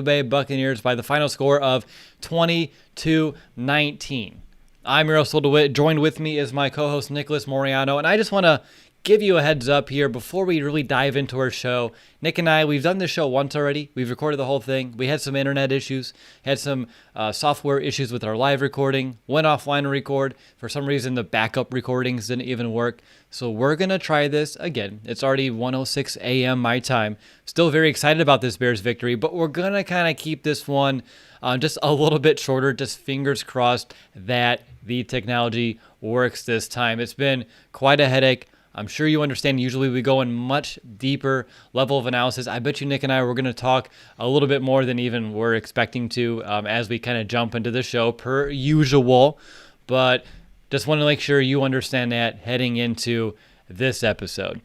Bay Buccaneers by the final score of 20-19. I'm your host, DeWitt. Joined with me is my co-host, Nicholas Moriano, and I just want to give you a heads up here before we really dive into our show. Nick and I, we've done this show once already. We've recorded the whole thing. We had some internet issues, had some software issues with our live recording, went offline to record. For some reason, the backup recordings didn't even work. So we're going to try this again. It's already 1:06 a.m. my time. Still very excited about this Bears victory, but we're going to kind of keep this one just a little bit shorter, just fingers crossed that the technology works this time. It's been quite a headache. I'm sure you understand, usually we go in much deeper level of analysis. I bet you Nick and I were going to talk a little bit more than even we're expecting to as we kind of jump into the show per usual. But just want to make sure you understand that heading into this episode.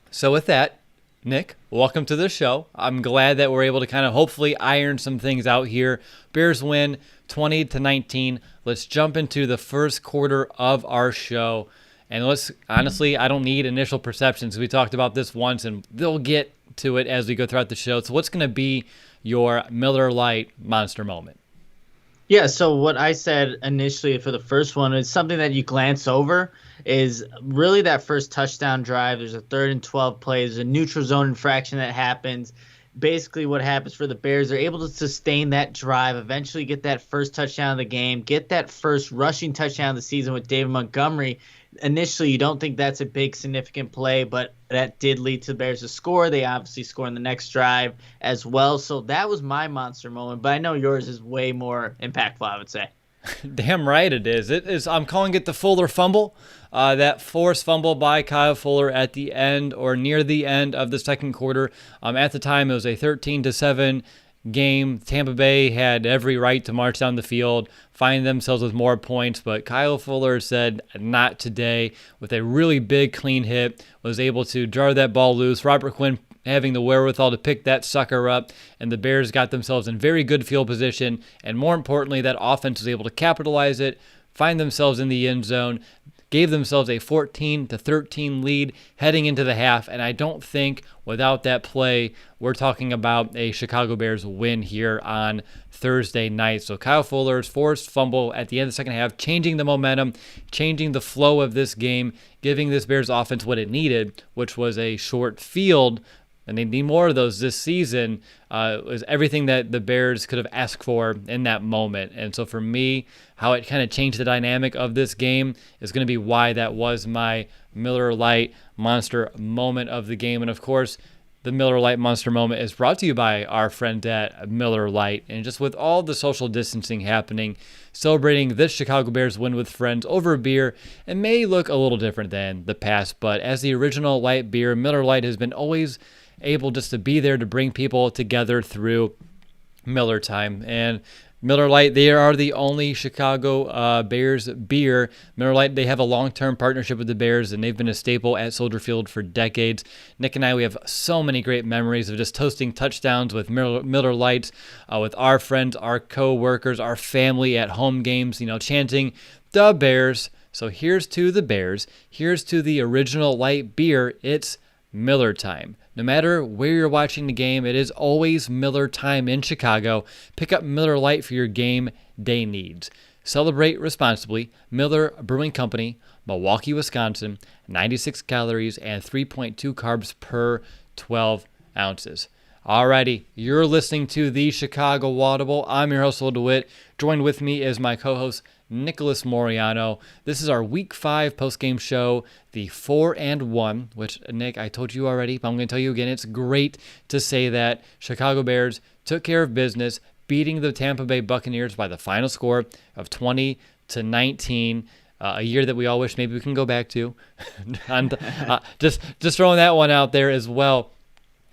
So with that, Nick, welcome to the show. I'm glad that we're able to kind of hopefully iron some things out here. Bears win 20-19. Let's jump into the first quarter of our show. And honestly, I don't need initial perceptions. We talked about this once, and they'll get to it as we go throughout the show. So what's going to be your Miller Lite monster moment? Yeah, so what I said initially for the first one is something that you glance over is really that first touchdown drive. There's a 3rd and 12 play. There's a neutral zone infraction that happens. Basically what happens for the Bears, they're able to sustain that drive, eventually get that first touchdown of the game, get that first rushing touchdown of the season with David Montgomery. Initially, you don't think that's a big significant play, but that did lead to the Bears to score. They obviously score in the next drive as well. So that was my monster moment, but I know yours is way more impactful, I would say. Damn right it is. It is. I'm calling it the Fuller fumble. That forced fumble by Kyle Fuller at the end or near the end of the second quarter. At the time, it was a 13-7 game. Tampa Bay had every right to march down the field, find themselves with more points, but Kyle Fuller said not today with a really big clean hit, was able to jar that ball loose. Robert Quinn having the wherewithal to pick that sucker up, and the Bears got themselves in very good field position, and more importantly, that offense was able to capitalize it, find themselves in the end zone, gave themselves a 14-13 lead heading into the half, and I don't think without that play, we're talking about a Chicago Bears win here on Thursday night. So Kyle Fuller's forced fumble at the end of the second half, changing the momentum, changing the flow of this game, giving this Bears offense what it needed, which was a short field, and they need more of those this season, was everything that the Bears could have asked for in that moment. And so for me, how it kind of changed the dynamic of this game is going to be why that was my Miller Lite monster moment of the game. And of course, the Miller Lite monster moment is brought to you by our friend at Miller Lite. And just with all the social distancing happening, celebrating this Chicago Bears win with friends over a beer, it may look a little different than the past, but as the original light beer, Miller Lite has been always able just to be there to bring people together through Miller time. And Miller Lite, they are the only Chicago Bears beer. Miller Lite, they have a long-term partnership with the Bears, and they've been a staple at Soldier Field for decades. Nick and I, we have so many great memories of just toasting touchdowns with Miller Lites, with our friends, our co-workers, our family at home games, chanting the Bears. So here's to the Bears. Here's to the original light beer. It's Miller time. No matter where you're watching the game, it is always Miller time in Chicago. Pick up Miller Lite for your game day needs. Celebrate responsibly. Miller Brewing Company, Milwaukee, Wisconsin. 96 calories and 3.2 carbs per 12 ounces. Alrighty, you're listening to the Chicago Audible. I'm your host, DeWitt. Joined with me is my co-host, Nicholas Moriano. This is our Week 5 postgame show, the 4-1, which, Nick, I told you already, but I'm going to tell you again, it's great to say that Chicago Bears took care of business, beating the Tampa Bay Buccaneers by the final score of 20-19, a year that we all wish maybe we can go back to. And just throwing that one out there as well.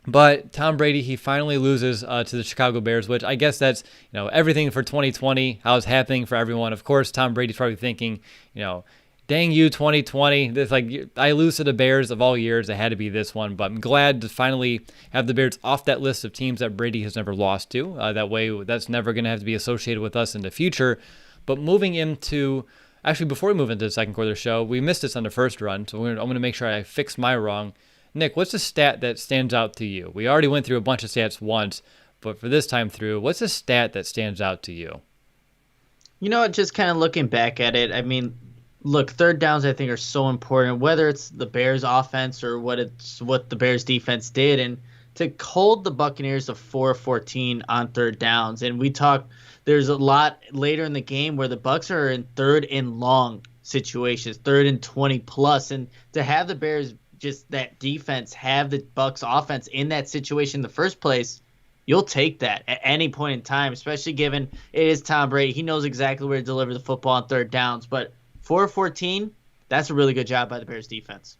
But Tom Brady, he finally loses to the Chicago Bears, which I guess that's, everything for 2020, how it's happening for everyone. Of course, Tom Brady's probably thinking, dang you, 2020. It's like, I lose to the Bears of all years. It had to be this one. But I'm glad to finally have the Bears off that list of teams that Brady has never lost to. That way, that's never going to have to be associated with us in the future. But moving into, actually, before we move into the second quarter of the show, we missed this on the first run. So I'm going to make sure I fix my wrong. Nick, what's the stat that stands out to you? We already went through a bunch of stats once, But for this time through, what's a stat that stands out to you? You know what? Just kind of looking back at it, I mean, look, third downs I think are so important, whether it's the Bears offense or what the Bears defense did, and to hold the Buccaneers to 4-14 on third downs. And we talk, there's a lot later in the game where the Bucs are in third and long situations, third and 20 plus, and to have the Bears, just that defense, have the Bucs offense in that situation in the first place, you'll take that at any point in time, especially given it is Tom Brady. He knows exactly where to deliver the football on third downs. But 4-14, that's a really good job by the Bears defense.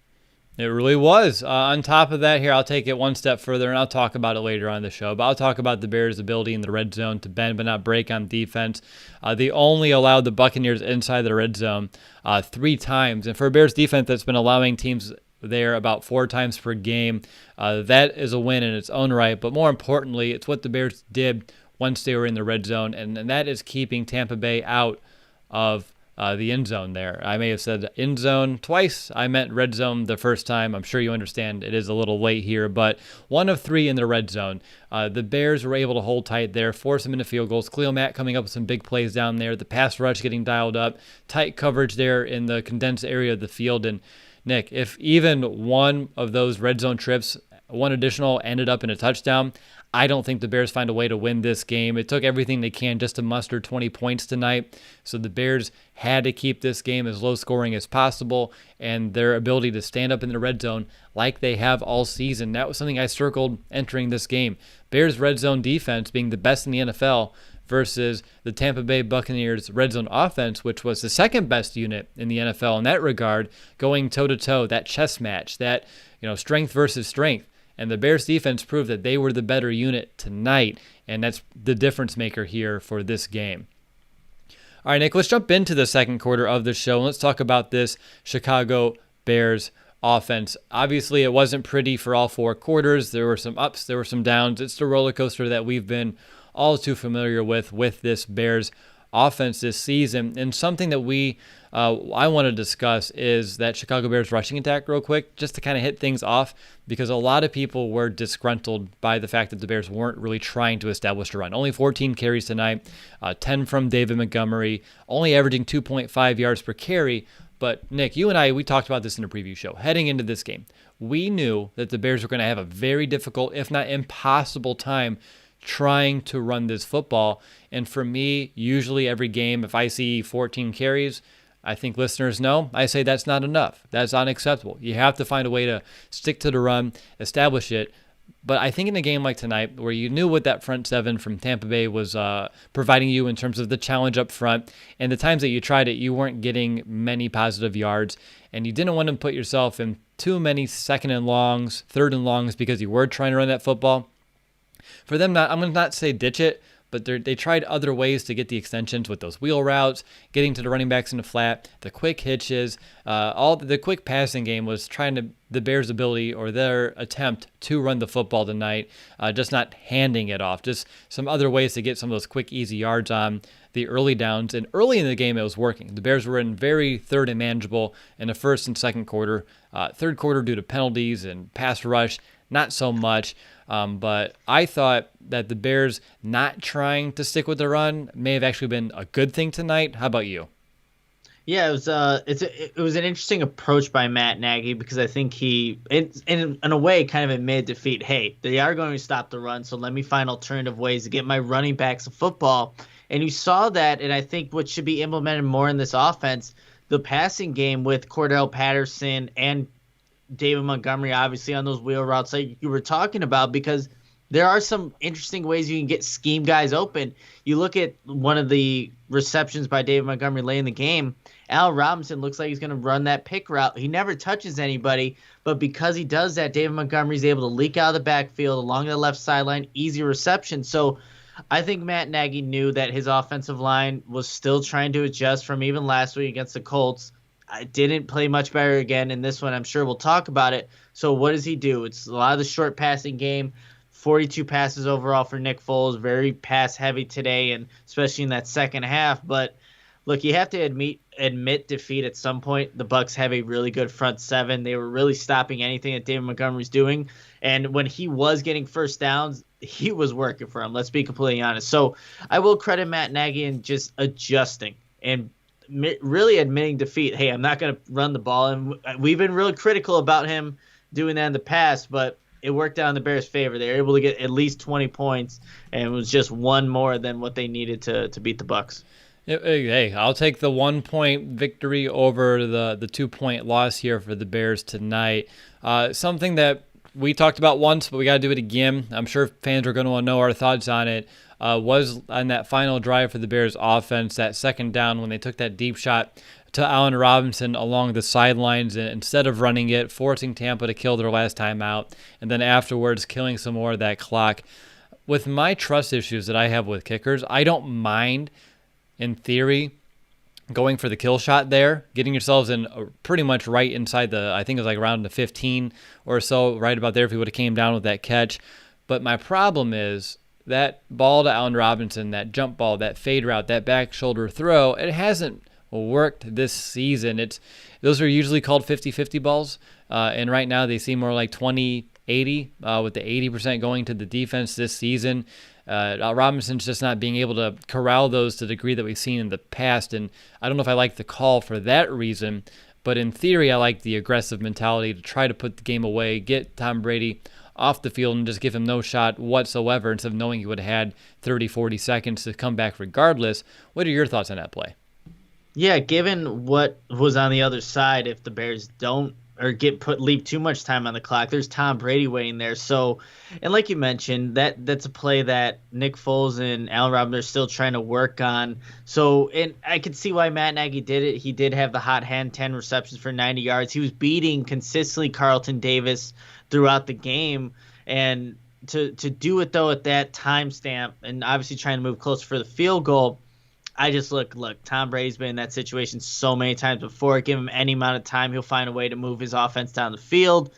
It really was. On top of that, here, I'll take it one step further, and I'll talk about it later on in the show. But I'll talk about the Bears' ability in the red zone to bend but not break on defense. They only allowed the Buccaneers inside the red zone 3 times. And for a Bears defense that's been allowing teams there about 4 times per game, that is a win in its own right. But more importantly, it's what the Bears did once they were in the red zone, and that is keeping Tampa Bay out of the end zone there. I may have said end zone twice. I meant red zone the first time. I'm sure you understand it is a little late here, but 1 of 3 in the red zone. The Bears were able to hold tight there, force them into field goals. Khalil Mack coming up with some big plays down there. The pass rush getting dialed up. Tight coverage there in the condensed area of the field. And Nick, if even one of those red zone trips, one additional, ended up in a touchdown, I don't think the Bears find a way to win this game. It took everything they can just to muster 20 points tonight. So the Bears had to keep this game as low scoring as possible, and their ability to stand up in the red zone like they have all season. That was something I circled entering this game. Bears red zone defense being the best in the NFL versus the Tampa Bay Buccaneers red zone offense, which was the second best unit in the NFL in that regard, going toe-to-toe, that chess match, that strength versus strength. And the Bears defense proved that they were the better unit tonight, and that's the difference maker here for this game. All right, Nick, let's jump into the second quarter of the show, and let's talk about this Chicago Bears offense. Obviously, it wasn't pretty for all 4 quarters. There were some ups, there were some downs. It's the roller coaster that we've been all too familiar with this Bears offense this season. And something that I want to discuss is that Chicago Bears rushing attack real quick, just to kind of hit things off, because a lot of people were disgruntled by the fact that the Bears weren't really trying to establish a run. Only 14 carries tonight, 10 from David Montgomery, only averaging 2.5 yards per carry. But Nick, you and I, we talked about this in a preview show. Heading into this game, we knew that the Bears were going to have a very difficult, if not impossible time trying to run this football. And for me, usually every game, if I see 14 carries, I think listeners know, I say that's not enough. That's unacceptable. You have to find a way to stick to the run, establish it. But I think in a game like tonight, where you knew what that front seven from Tampa Bay was providing you in terms of the challenge up front, and the times that you tried it, you weren't getting many positive yards, and you didn't want to put yourself in too many second and longs, third and longs, because you were trying to run that football. For them, I'm going to not say ditch it, but they tried other ways to get the extensions with those wheel routes, getting to the running backs in the flat, the quick hitches. All the quick passing game was trying to the Bears' ability or their attempt to run the football tonight, just not handing it off. Just some other ways to get some of those quick, easy yards on the early downs. And early in the game, it was working. The Bears were in very third and manageable in the first and second quarter. Third quarter, due to penalties and pass rush, not so much. But I thought that the Bears not trying to stick with the run may have actually been a good thing tonight. How about you? Yeah, it was an interesting approach by Matt Nagy, because I think he, in a way, kind of admitted defeat. Hey, they are going to stop the run, so let me find alternative ways to get my running backs a football. And you saw that, and I think what should be implemented more in this offense, the passing game with Cordell Patterson and David Montgomery, obviously, on those wheel routes like you were talking about, because there are some interesting ways you can get scheme guys open. You look at one of the receptions by David Montgomery late in the game, Al Robinson looks like he's going to run that pick route. He never touches anybody, but because he does that, David Montgomery's able to leak out of the backfield along the left sideline, easy reception. So I think Matt Nagy knew that his offensive line was still trying to adjust from even last week against the Colts. I didn't play much better again in this one. I'm sure we'll talk about it. So what does he do? It's a lot of the short passing game, 42 passes overall for Nick Foles, very pass heavy today, and especially in that second half. But look, you have to admit defeat at some point. The Bucs have a really good front seven. They were really stopping anything that David Montgomery's doing. And when he was getting first downs, he was working for him. Let's be completely honest. So I will credit Matt Nagy in just adjusting and really admitting defeat. Hey, I'm not going to run the ball. And we've been really critical about him doing that in the past, but it worked out in the Bears' favor. They were able to get at least 20 points, and it was just one more than what they needed to beat the Bucs. Hey, I'll take the 1-point victory over the 2-point loss here for the Bears tonight. Something that we talked about once, but we got to do it again. I'm sure fans are going to want to know our thoughts on it. Was on that final drive for the Bears offense, that second down when they took that deep shot to Allen Robinson along the sidelines, and instead of running it, forcing Tampa to kill their last time out, and then afterwards killing some more of that clock. With my trust issues that I have with kickers, I don't mind, in theory, going for the kill shot there, getting yourselves in pretty much right inside I think it was like around the 15 or so, right about there if he would have came down with that catch. But my problem is that ball to Allen Robinson, that jump ball, that fade route, that back shoulder throw, it hasn't worked this season. Those are usually called 50-50 balls, and right now they seem more like 20-80, with the 80% going to the defense this season. Robinson's just not being able to corral those to the degree that we've seen in the past, and I don't know if I like the call for that reason, but in theory I like the aggressive mentality to try to put the game away, get Tom Brady off the field and just give him no shot whatsoever instead of knowing he would have had 30, 40 seconds to come back regardless. What are your thoughts on that play? Yeah, given what was on the other side, if the Bears don't or leave too much time on the clock, there's Tom Brady waiting there. So, and like you mentioned, that's a play that Nick Foles and Allen Robinson are still trying to work on. So, and I could see why Matt Nagy did it. He did have the hot hand, 10 receptions for 90 yards. He was beating consistently Carlton Davis throughout the game, and to do it though at that timestamp, and obviously trying to move closer for the field goal. I just look, Tom Brady's been in that situation so many times before. Give him any amount of time, he'll find a way to move his offense down the field.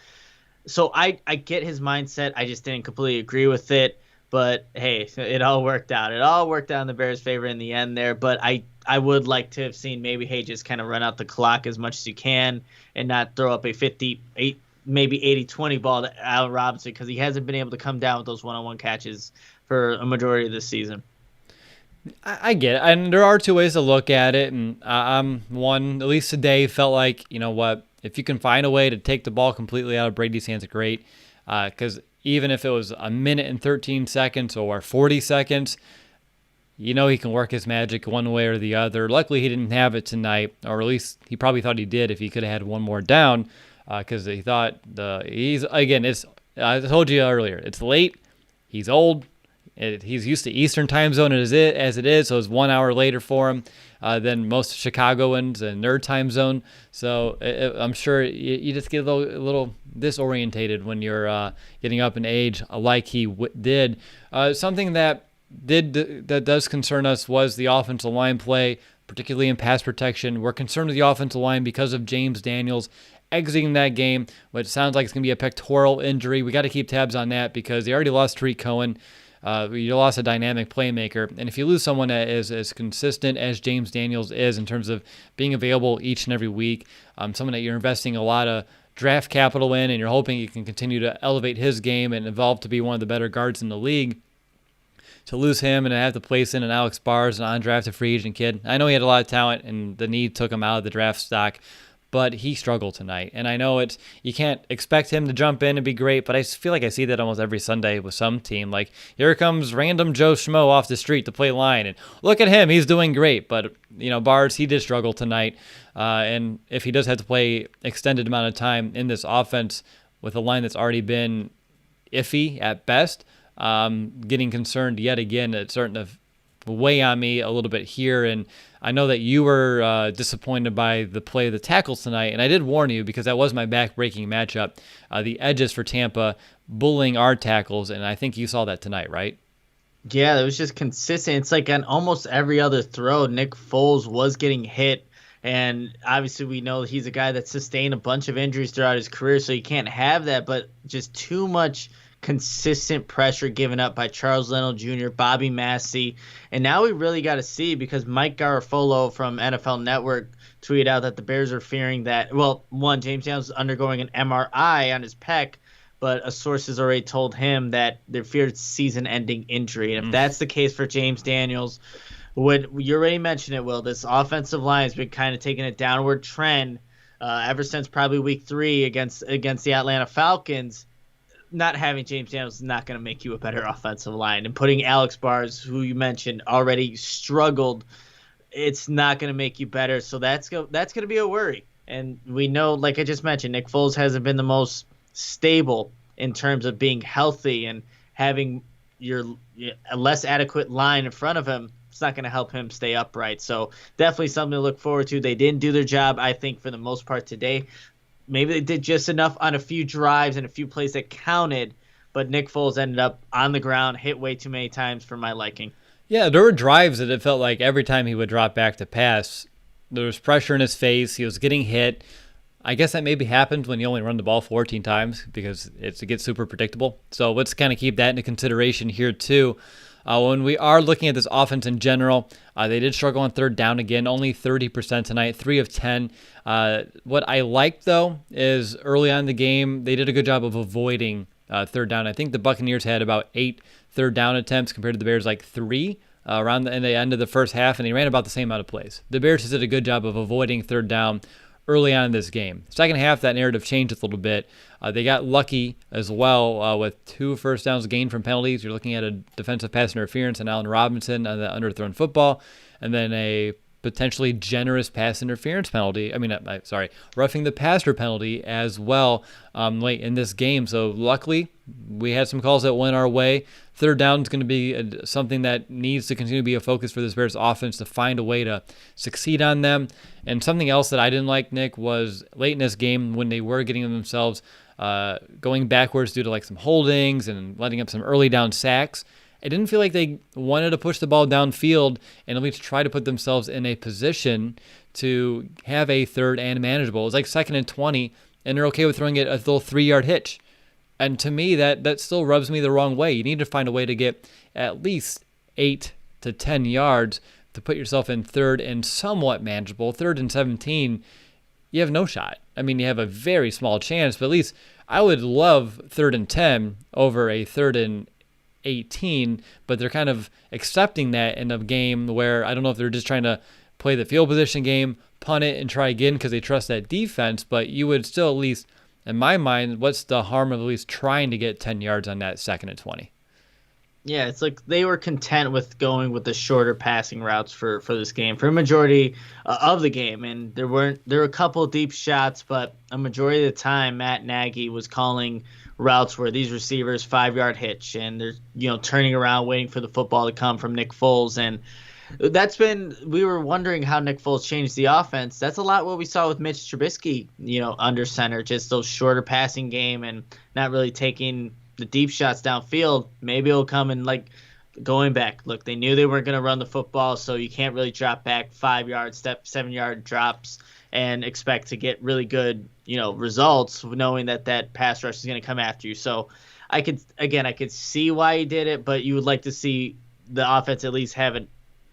So I get his mindset. I just didn't completely agree with it. But, hey, it all worked out. It all worked out in the Bears' favor in the end there. But I would like to have seen maybe, hey, just kind of run out the clock as much as you can and not throw up a 58, maybe 80-20 ball to Allen Robinson, because he hasn't been able to come down with those one-on-one catches for a majority of this season. I get it, and there are two ways to look at it, and I'm one, at least today, felt like, you know what, if you can find a way to take the ball completely out of Brady's hands, great, because even if it was a minute and 13 seconds or 40 seconds, you know he can work his magic one way or the other. Luckily, he didn't have it tonight, or at least he probably thought he did if he could have had one more down, because he thought I told you earlier, it's late, he's old, he's used to Eastern time zone as it is, so it's 1 hour later for him than most Chicagoans and their time zone. So I'm sure you just get a little disorientated when you're getting up in age like he did. Something that does concern us was the offensive line play, particularly in pass protection. We're concerned with the offensive line because of James Daniels exiting that game, which sounds like it's going to be a pectoral injury. We got to keep tabs on that because they already lost Tariq Cohen. You lost a dynamic playmaker, and if you lose someone that is as consistent as James Daniels is in terms of being available each and every week, someone that you're investing a lot of draft capital in, and you're hoping you can continue to elevate his game and evolve to be one of the better guards in the league, to lose him and have to place in an Alex Bars, an undrafted free agent kid. I know he had a lot of talent, and the need took him out of the draft stock, but he struggled tonight. And I know you can't expect him to jump in and be great, but I feel like I see that almost every Sunday with some team. Like, here comes random Joe Schmo off the street to play line, and look at him, he's doing great. But, Bars, he did struggle tonight. And if he does have to play extended amount of time in this offense with a line that's already been iffy at best, getting concerned yet again. It's starting to weigh on me a little bit here, and I know that you were disappointed by the play of the tackles tonight, and I did warn you because that was my back-breaking matchup. The edges for Tampa bullying our tackles, and I think you saw that tonight, right? Yeah, it was just consistent. It's like on almost every other throw, Nick Foles was getting hit, and obviously we know he's a guy that sustained a bunch of injuries throughout his career, so you can't have that, but just too much consistent pressure given up by Charles Leno Jr., Bobby Massey, and now we really got to see, because Mike Garafolo from NFL Network tweeted out that the Bears are fearing that, well, one, James Daniels is undergoing an MRI on his pec, but a source has already told him that they feared season-ending injury. And if that's the case for James Daniels, you already mentioned it, Will, this offensive line has been kind of taking a downward trend ever since probably week 3 against the Atlanta Falcons. Not having James Daniels is not going to make you a better offensive line. And putting Alex Bars, who you mentioned already struggled, it's not going to make you better. So that's going to be a worry. And we know, like I just mentioned, Nick Foles hasn't been the most stable in terms of being healthy, and having a less adequate line in front of him, it's not going to help him stay upright. So definitely something to look forward to. They didn't do their job, I think, for the most part today. Maybe they did just enough on a few drives and a few plays that counted, but Nick Foles ended up on the ground, hit way too many times for my liking. Yeah, there were drives that it felt like every time he would drop back to pass, there was pressure in his face. He was getting hit. I guess that maybe happens when you only run the ball 14 times because it gets super predictable. So let's kind of keep that into consideration here too. When we are looking at this offense in general, they did struggle on third down again, only 30% tonight, 3 of 10. What I liked, though, is early on in the game, they did a good job of avoiding third down. I think the Buccaneers had about 8 third down attempts compared to the Bears, like 3 around the end of the first half, and they ran about the same amount of plays. The Bears just did a good job of avoiding third down early on in this game. Second half, that narrative changed a little bit. They got lucky as well with 2 first downs gained from penalties. You're looking at a defensive pass interference on Allen Robinson on the underthrown football, and then a potentially generous pass interference penalty. Roughing the passer penalty as well late in this game. So luckily, we had some calls that went our way. Third down is going to be something that needs to continue to be a focus for this Bears offense to find a way to succeed on them. And something else that I didn't like, Nick, was late in this game when they were getting themselves going backwards due to like some holdings and letting up some early down sacks. It didn't feel like they wanted to push the ball downfield and at least try to put themselves in a position to have a third and manageable. It was like 2nd and 20, and they're okay with throwing it a little 3-yard hitch. And to me, that still rubs me the wrong way. You need to find a way to get at least 8 to 10 yards to put yourself in third and somewhat manageable. 3rd and 17, you have no shot. I mean, you have a very small chance, but at least I would love 3rd and 10 over a 3rd and 18, but they're kind of accepting that in a game where I don't know if they're just trying to play the field position game, punt it, and try again because they trust that defense, but you would still at least, in my mind, what's the harm of at least trying to get 10 yards on that 2nd and 20? Yeah, it's like they were content with going with the shorter passing routes for this game for a majority of the game, and there were a couple deep shots, but a majority of the time Matt Nagy was calling routes where these receivers 5-yard hitch and they're turning around waiting for the football to come from Nick Foles. And we were wondering how Nick Foles changed the offense. That's a lot what we saw with Mitch Trubisky, under center, just those shorter passing game and not really taking the deep shots downfield. Maybe it'll come in like going back. Look, they knew they weren't going to run the football, so you can't really drop back 5-yard, 7-yard drops and expect to get really good, results knowing that pass rush is going to come after you. So I could see why he did it, but you would like to see the offense at least have an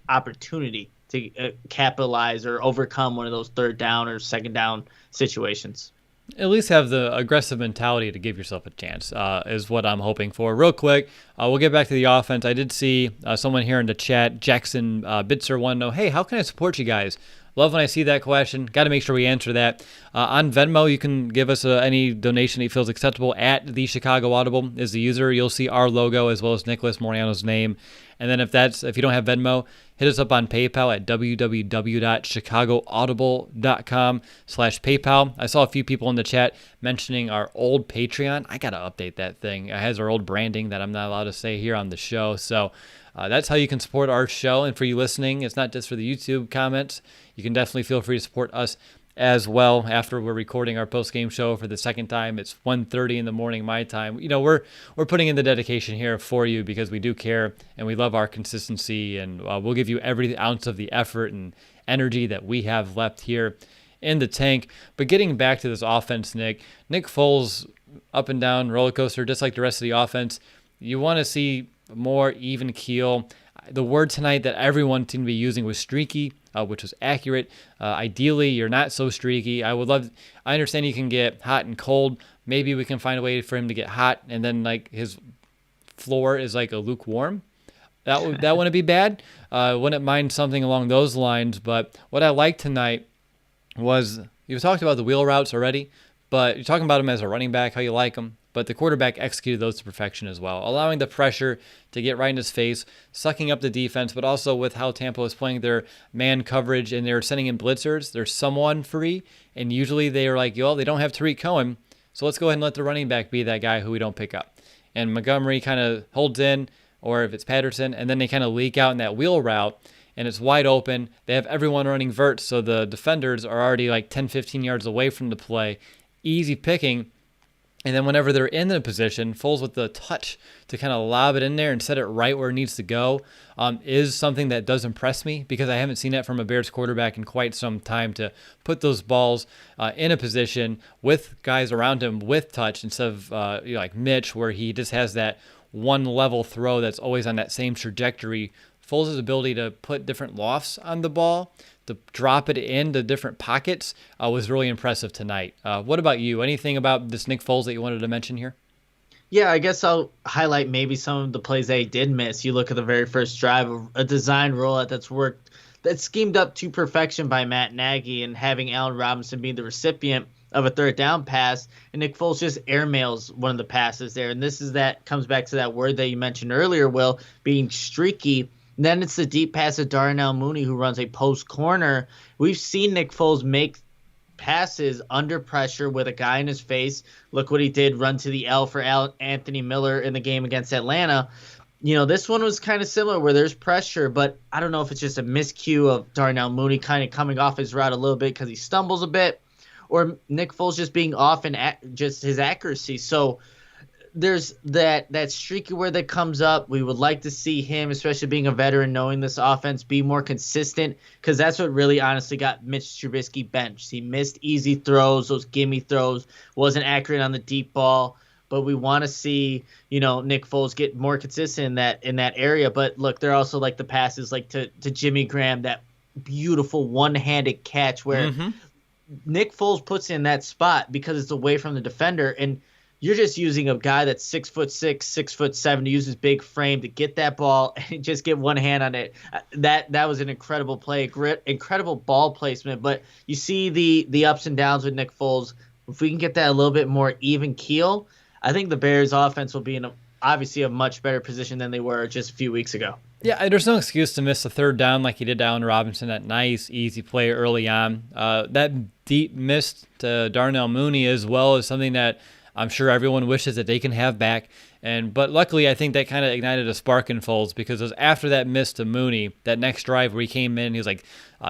opportunity to capitalize or overcome one of those 3rd down or 2nd down situations. At least have the aggressive mentality to give yourself a chance is what I'm hoping for. Real quick, we'll get back to the offense. I did see someone here in the chat, Jackson Bitzer, want to know, hey, how can I support you guys? Love when I see that question. Got to make sure we answer that. On Venmo, you can give us any donation that feels acceptable. At the Chicago Audible is the user. You'll see our logo as well as Nicholas Moriano's name. And then if you don't have Venmo, hit us up on PayPal at www.chicagoaudible.com/PayPal. I saw a few people in the chat mentioning our old Patreon. I got to update that thing. It has our old branding that I'm not allowed to say here on the show. So that's how you can support our show. And for you listening, it's not just for the YouTube comments. You can definitely feel free to support us as well after we're recording our post-game show for the second time. It's 1:30 in the morning my time. We're putting in the dedication here for you because we do care and we love our consistency, and we'll give you every ounce of the effort and energy that we have left here in the tank. But getting back to this offense, Nick Foles, up and down roller coaster, just like the rest of the offense. You want to see more even keel. The word tonight that everyone seemed to be using was streaky, which was accurate. Ideally, you're not so streaky. I understand you can get hot and cold, maybe we can find a way for him to get hot, and then like his floor is like a lukewarm. That wouldn't be bad. Wouldn't mind something along those lines. But what I liked tonight was, you talked about the wheel routes already, but you're talking about him as a running back, how you like him. But the quarterback executed those to perfection as well, allowing the pressure to get right in his face, sucking up the defense, but also with how Tampa was playing their man coverage and they're sending in blitzers. There's someone free, and usually they're like, yo, they don't have Tariq Cohen, so let's go ahead and let the running back be that guy who we don't pick up. And Montgomery kind of holds in, or if it's Patterson, and then they kind of leak out in that wheel route, and it's wide open. They have everyone running vert, so the defenders are already like 10, 15 yards away from the play. Easy picking. And then whenever they're in the position, Foles with the touch to kind of lob it in there and set it right where it needs to go is something that does impress me, because I haven't seen that from a Bears quarterback in quite some time, to put those balls in a position with guys around him with touch, instead of like Mitch, where he just has that one level throw that's always on that same trajectory. Foles' ability to put different lofts on the ball, to drop it into different pockets, was really impressive tonight. What about you? Anything about this Nick Foles that you wanted to mention here? Yeah, I guess I'll highlight maybe some of the plays that he did miss. You look at the very first drive, a design rollout that's schemed up to perfection by Matt Nagy, and having Allen Robinson be the recipient of a third down pass, and Nick Foles just airmails one of the passes there. And comes back to that word that you mentioned earlier, Will, being streaky. And then it's the deep pass to Darnell Mooney, who runs a post corner. We've seen Nick Foles make passes under pressure with a guy in his face. Look what he did, run to the L for Anthony Miller in the game against Atlanta. This one was kind of similar, where there's pressure, but I don't know if it's just a miscue of Darnell Mooney kind of coming off his route a little bit because he stumbles a bit, or Nick Foles just being off in just his accuracy. So there's that streaky word that comes up. We would like to see him, especially being a veteran, knowing this offense, be more consistent, because that's what really honestly got Mitch Trubisky benched. He missed easy throws, those gimme throws, wasn't accurate on the deep ball. But we want to see, Nick Foles get more consistent in that area. But look, they're also like the passes like to Jimmy Graham, that beautiful one-handed catch where Nick Foles puts in that spot because it's away from the defender, and you're just using a guy that's 6'6", 6'7" to use his big frame to get that ball and just get one hand on it. That was an incredible play, incredible ball placement. But you see the ups and downs with Nick Foles. If we can get that a little bit more even keel, I think the Bears offense will be in obviously a much better position than they were just a few weeks ago. Yeah, there's no excuse to miss a third down like he did to Allen Robinson. That nice, easy play early on. That deep miss to Darnell Mooney as well is something that I'm sure everyone wishes that they can have back. But luckily, I think that kind of ignited a spark in Foles, because it was after that miss to Mooney, that next drive where he came in, he was like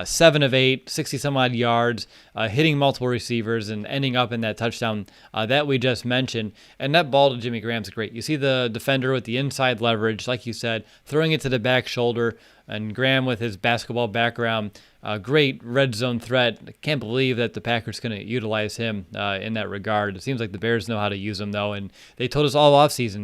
7 of 8, 60-some-odd yards, hitting multiple receivers and ending up in that touchdown that we just mentioned. And that ball to Jimmy Graham's great. You see the defender with the inside leverage, like you said, throwing it to the back shoulder, and Graham with his basketball background, great red zone threat. I can't believe that the Packers going to utilize him in that regard. It seems like the Bears know how to use him, though, and they told us all offseason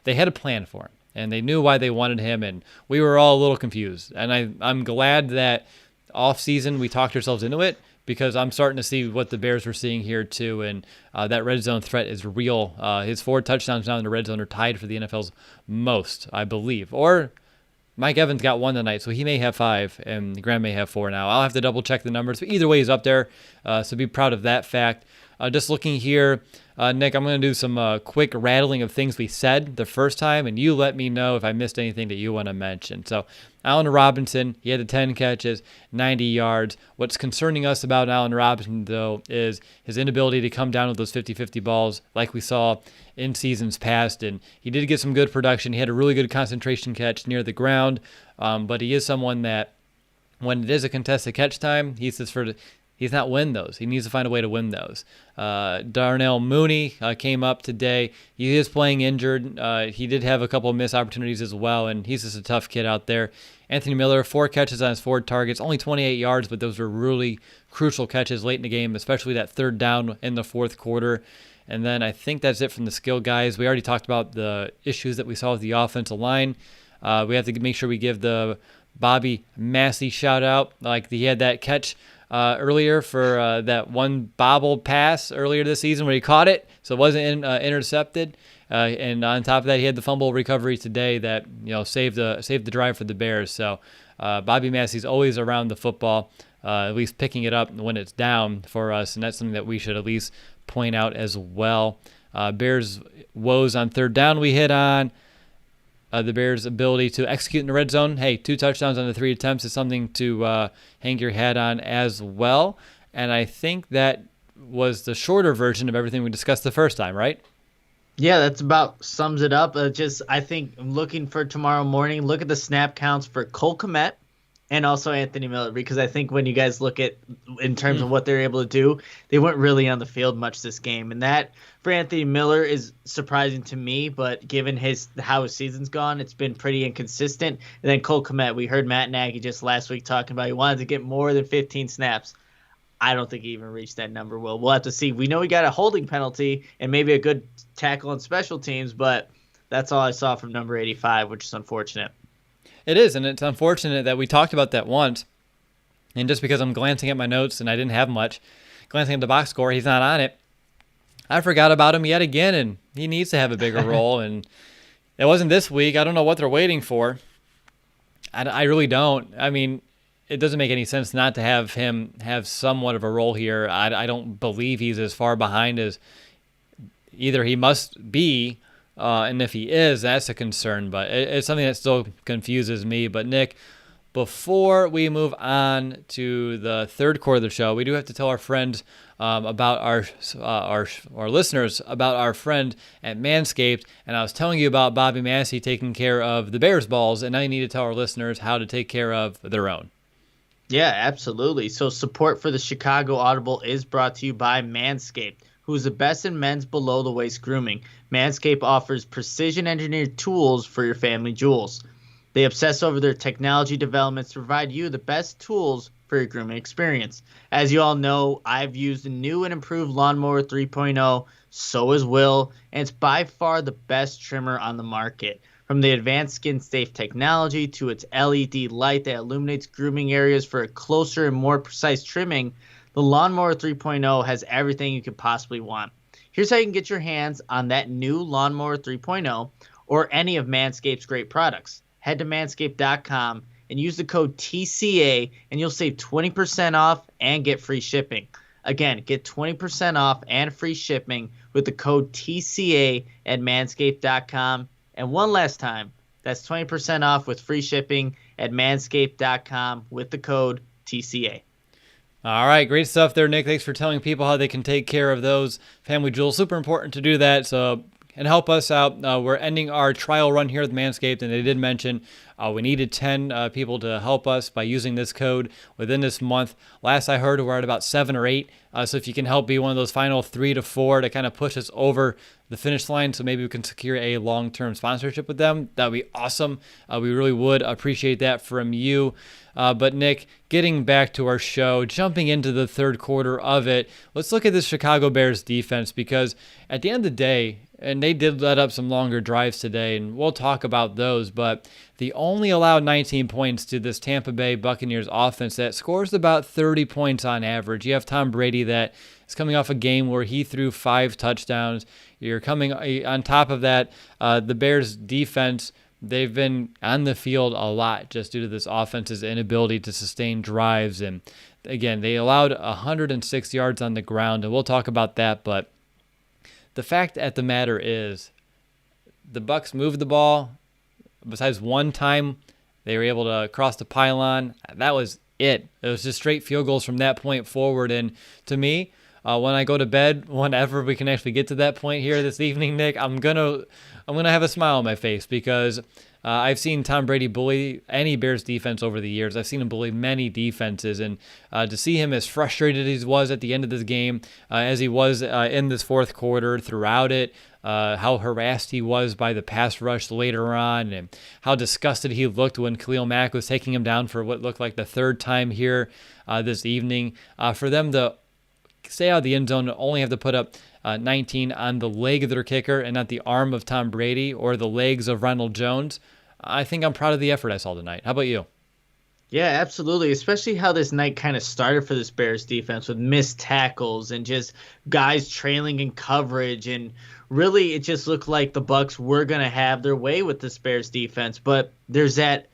they had a plan for him, and they knew why they wanted him, and we were all a little confused. And I'm glad that offseason we talked ourselves into it, because I'm starting to see what the Bears were seeing here too, and that red zone threat is real. His 4 touchdowns now in the red zone are tied for the NFL's most, I believe. Or Mike Evans got 1 tonight, so he may have 5, and Graham may have 4 now. I'll have to double-check the numbers, but either way, he's up there, so be proud of that fact. Just looking here, Nick, I'm going to do some quick rattling of things we said the first time, and you let me know if I missed anything that you want to mention. So, Allen Robinson, he had the 10 catches, 90 yards. What's concerning us about Allen Robinson, though, is his inability to come down with those 50-50 balls like we saw in seasons past. And he did get some good production. He had a really good concentration catch near the ground, but he is someone that, when it is a contested catch time, he's not win those. He needs to find a way to win those. Darnell Mooney came up today. He is playing injured. He did have a couple of missed opportunities as well, and he's just a tough kid out there. Anthony Miller, 4 catches on his 4 targets, only 28 yards, but those were really crucial catches late in the game, especially that third down in the fourth quarter. And then I think that's it from the skill guys. We already talked about the issues that we saw with the offensive line. We have to make sure we give the Bobby Massey shout out. Like he had that catch earlier for that one bobbled pass earlier this season where he caught it, so it wasn't intercepted. And on top of that, he had the fumble recovery today that saved the drive for the Bears. So Bobby Massey's always around the football, at least picking it up when it's down for us, and that's something that we should at least point out as well. Bears woes on third down we hit on. The Bears' ability to execute in the red zone. Hey, 2 touchdowns on the 3 attempts is something to hang your hat on as well. And I think that was the shorter version of everything we discussed the first time, right? Yeah, that's about sums it up. I think I'm looking for tomorrow morning. Look at the snap counts for Cole Kmet and also Anthony Miller, because I think when you guys look at in terms of what they're able to do, they weren't really on the field much this game. And that for Anthony Miller is surprising to me, but given how his season's gone, it's been pretty inconsistent. And then Cole Kmet, we heard Matt Nagy just last week talking about he wanted to get more than 15 snaps. I don't think he even reached that number. We'll have to see. We know he got a holding penalty and maybe a good tackle on special teams, but that's all I saw from number 85, which is unfortunate. It is, and it's unfortunate that we talked about that once. And just because I'm glancing at my notes and I didn't have much, glancing at the box score, he's not on it. I forgot about him yet again, and he needs to have a bigger role. And it wasn't this week. I don't know what they're waiting for. I really don't. I mean, it doesn't make any sense not to have him have somewhat of a role here. I don't believe he's as far behind as either he must be, and if he is, that's a concern. But it's something that still confuses me. But Nick, before we move on to the third quarter of the show, we do have to tell our friends about our listeners about our friend at Manscaped. And I was telling you about Bobby Massey taking care of the Bears balls, and now you need to tell our listeners how to take care of their own. Yeah, absolutely. So support for the Chicago Audible is brought to you by Manscaped, who is the best in men's below-the-waist grooming. Manscaped offers precision-engineered tools for your family jewels. They obsess over their technology developments to provide you the best tools for your grooming experience. As you all know, I've used the new and improved Lawnmower 3.0, so has Will, and it's by far the best trimmer on the market. From the advanced skin-safe technology to its LED light that illuminates grooming areas for a closer and more precise trimming, the Lawnmower 3.0 has everything you could possibly want. Here's how you can get your hands on that new Lawnmower 3.0 or any of Manscaped's great products. Head to manscaped.com and use the code TCA, and you'll save 20% off and get free shipping. Again, get 20% off and free shipping with the code TCA at manscaped.com. And one last time, that's 20% off with free shipping at manscaped.com with the code TCA. All right, great stuff there, Nick. Thanks for telling people how they can take care of those family jewels. Super important to do that. So, and help us out. We're ending our trial run here with Manscaped, and they did mention we needed 10 people to help us by using this code within this month. Last I heard, we're at about 7 or 8. So if you can help be one of those final 3 to 4 to kind of push us over the finish line, so maybe we can secure a long-term sponsorship with them, that would be awesome. We really would appreciate that from you. But Nick, getting back to our show, jumping into the third quarter of it, let's look at this Chicago Bears defense, because at the end of the day, and they did let up some longer drives today, and we'll talk about those, but they only allowed 19 points to this Tampa Bay Buccaneers offense that scores about 30 points on average. You have Tom Brady that is coming off a game where he threw 5 touchdowns. You're coming on top of that, the Bears defense, they've been on the field a lot just due to this offense's inability to sustain drives. And again, they allowed 106 yards on the ground, and we'll talk about that, but the fact of the matter is the Bucs moved the ball. Besides one time they were able to cross the pylon. That was it. It was just straight field goals from that point forward. And to me, when I go to bed, whenever we can actually get to that point here this evening, Nick, I'm gonna have a smile on my face, because I've seen Tom Brady bully any Bears defense over the years. I've seen him bully many defenses, and to see him as frustrated as he was at the end of this game, as he was in this fourth quarter throughout it, how harassed he was by the pass rush later on, and how disgusted he looked when Khalil Mack was taking him down for what looked like the third time here this evening. For them to stay out of the end zone and only have to put up 19 on the leg of their kicker and not the arm of Tom Brady or the legs of Ronald Jones, I think I'm proud of the effort I saw tonight. How about you? Yeah, absolutely. Especially how this night kind of started for this Bears defense with missed tackles and just guys trailing in coverage. And really, it just looked like the Bucs were going to have their way with this Bears defense. But there's that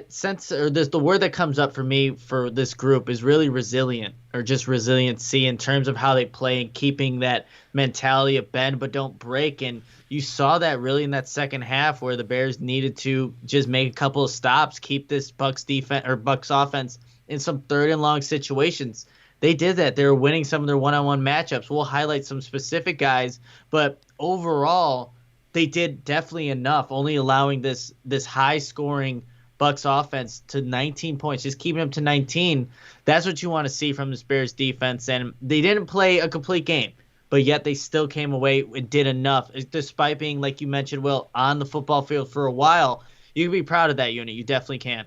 sense, or there's the word that comes up for me for this group is really resilient, or just resiliency in terms of how they play and keeping that mentality of bend but don't break. And you saw that really in that second half where the Bears needed to just make a couple of stops, keep this Bucs defense or Bucs offense in some third and long situations. They did that. They were winning some of their one-on-one matchups. We'll highlight some specific guys, but overall, they did definitely enough, only allowing this high-scoring Bucs offense to 19 points, just keeping them to 19. That's what you want to see from this Bears defense, and they didn't play a complete game, but yet they still came away and did enough, despite being, like you mentioned, Will, on the football field for a while. You can be proud of that unit. You definitely can.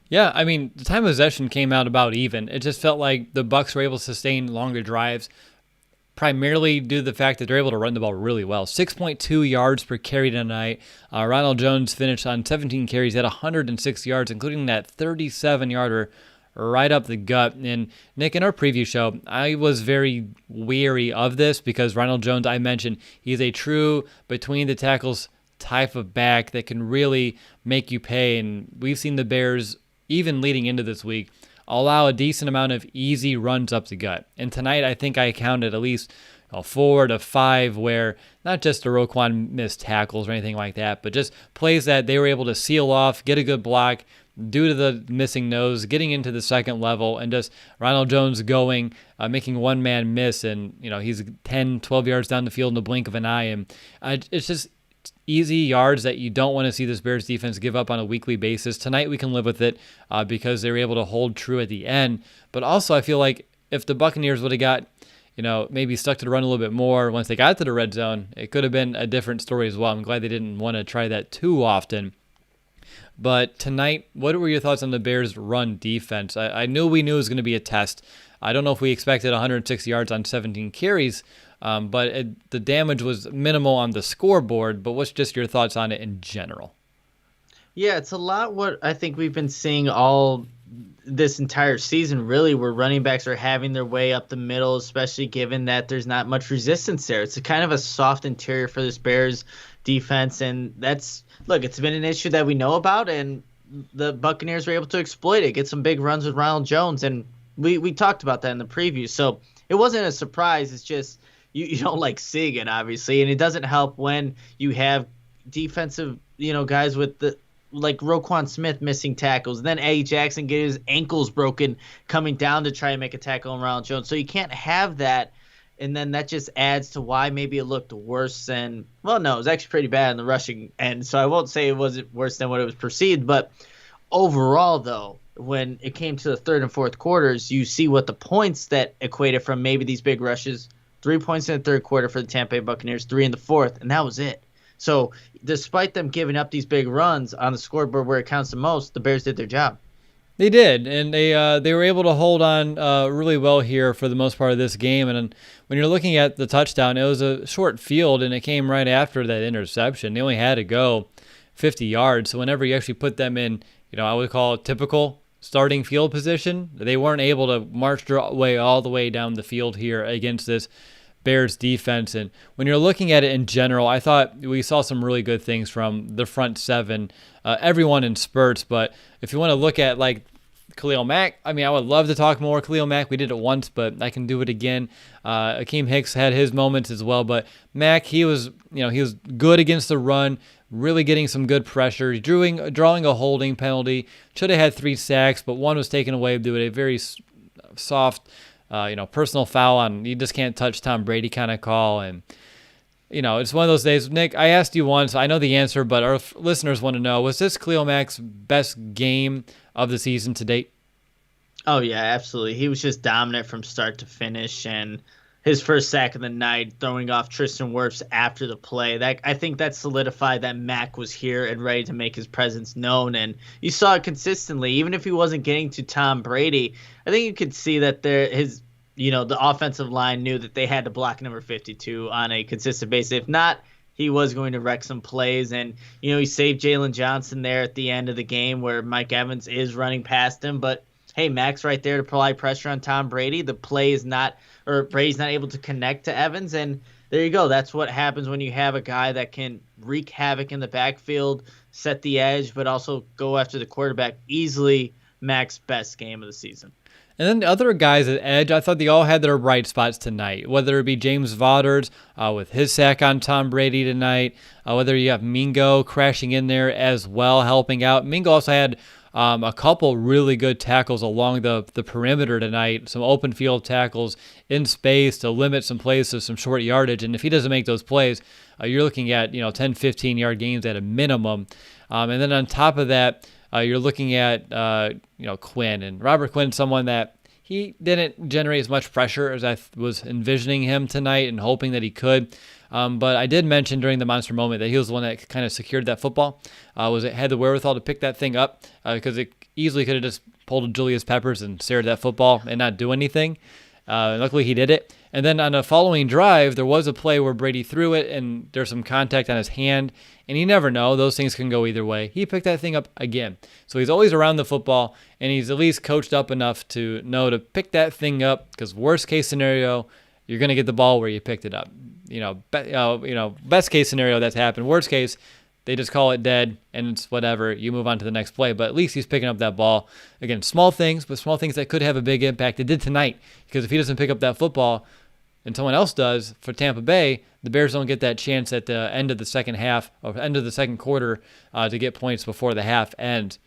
Yeah, I mean, the time of possession came out about even. It just felt like the Bucs were able to sustain longer drives, primarily due to the fact that they're able to run the ball really well. 6.2 yards per carry tonight. Ronald Jones finished on 17 carries at 106 yards, including that 37-yarder right up the gut. And Nick, in our preview show, I was very weary of this because Ronald Jones, I mentioned, he's a true between the tackles type of back that can really make you pay. And we've seen the Bears, even leading into this week, allow a decent amount of easy runs up the gut. And tonight, I think I counted at least 4 to 5 where not just the Roquan missed tackles or anything like that, but just plays that they were able to seal off, get a good block due to the missing nose, getting into the second level, and just Ronald Jones going, making one man miss, and he's 10, 12 yards down the field in the blink of an eye. And it's just easy yards that you don't want to see this Bears defense give up on a weekly basis. Tonight we can live with it because they were able to hold true at the end. But also I feel like if the Buccaneers would have got, maybe stuck to the run a little bit more once they got to the red zone, it could have been a different story as well. I'm glad they didn't want to try that too often. But tonight, what were your thoughts on the Bears' run defense? I knew we knew it was going to be a test. I don't know if we expected 106 yards on 17 carries, but the damage was minimal on the scoreboard. But what's just your thoughts on it in general? Yeah, it's a lot what I think we've been seeing all this entire season, really, where running backs are having their way up the middle, especially given that there's not much resistance there. It's a kind of a soft interior for this Bears defense, and it's been an issue that we know about, and the Buccaneers were able to exploit it, get some big runs with Ronald Jones, and we talked about that in the preview. So it wasn't a surprise. It's just you don't like seeing it, obviously, and it doesn't help when you have defensive, guys with like Roquan Smith missing tackles, and then Eddie Jackson get his ankles broken coming down to try and make a tackle on Ronald Jones. So you can't have that, and then that just adds to why maybe it looked worse than – well, no, it was actually pretty bad in the rushing end, so I won't say it wasn't worse than what it was perceived. But overall, though, when it came to the third and fourth quarters, you see what the points that equated from maybe these big rushes, 3 points in the third quarter for the Tampa Bay Buccaneers, 3 in the fourth, and that was it. So despite them giving up these big runs on the scoreboard where it counts the most, the Bears did their job. They did, and they were able to hold on really well here for the most part of this game. And when you're looking at the touchdown, it was a short field, and it came right after that interception. They only had to go 50 yards. So whenever you actually put them in, I would call it typical starting field position, they weren't able to march their way all the way down the field here against this Bears defense. And when you're looking at it in general, I thought we saw some really good things from the front seven, everyone in spurts. But if you want to look at like Khalil Mack, I would love to talk more Khalil Mack. We did it once, but I can do it again. Akeem Hicks had his moments as well, but Mack, he was good against the run, really getting some good pressure, drawing a holding penalty. Should have had 3 sacks, but one was taken away due to a very soft personal foul on you just can't touch Tom Brady kind of call. And, it's one of those days. Nick, I asked you once, I know the answer, but our listeners want to know, was this Khalil Mack's best game of the season to date? Oh, yeah, absolutely. He was just dominant from start to finish, and his first sack of the night, throwing off Tristan Wirfs after the play. I think that solidified that Mack was here and ready to make his presence known, and you saw it consistently. Even if he wasn't getting to Tom Brady, I think you could see that the offensive line knew that they had to block number 52 on a consistent basis. If not, he was going to wreck some plays. And, he saved Jaylen Johnson there at the end of the game where Mike Evans is running past him. But, hey, Mac's right there to apply pressure on Tom Brady. The play is not – or Brady's not able to connect to Evans. And there you go. That's what happens when you have a guy that can wreak havoc in the backfield, set the edge, but also go after the quarterback. Easily Mac's best game of the season. And then the other guys at edge, I thought they all had their bright spots tonight, whether it be James Vaughters with his sack on Tom Brady tonight, whether you have Mingo crashing in there as well, helping out. Mingo also had a couple really good tackles along the perimeter tonight, some open field tackles in space to limit some plays to some short yardage. And if he doesn't make those plays, you're looking at 10, 15-yard gains at a minimum. And then on top of that, you're looking at Quinn, and Robert Quinn, someone that he didn't generate as much pressure as I was envisioning him tonight and hoping that he could. But I did mention during the Monster Moment that he was the one that kind of secured that football. Had the wherewithal to pick that thing up because it easily could have just pulled a Julius Peppers and stared that football and not do anything. Luckily, he did it. And then on a following drive, there was a play where Brady threw it, and there's some contact on his hand. And you never know. Those things can go either way. He picked that thing up again. So he's always around the football, and he's at least coached up enough to know to pick that thing up because worst case scenario, you're going to get the ball where you picked it up. Best case scenario that's happened. Worst case, they just call it dead, and it's whatever. You move on to the next play. But at least he's picking up that ball. Again, small things, but small things that could have a big impact. It did tonight because if he doesn't pick up that football and someone else does for Tampa Bay, the Bears don't get that chance at the end of the second half or end of the second quarter to get points before the half ends.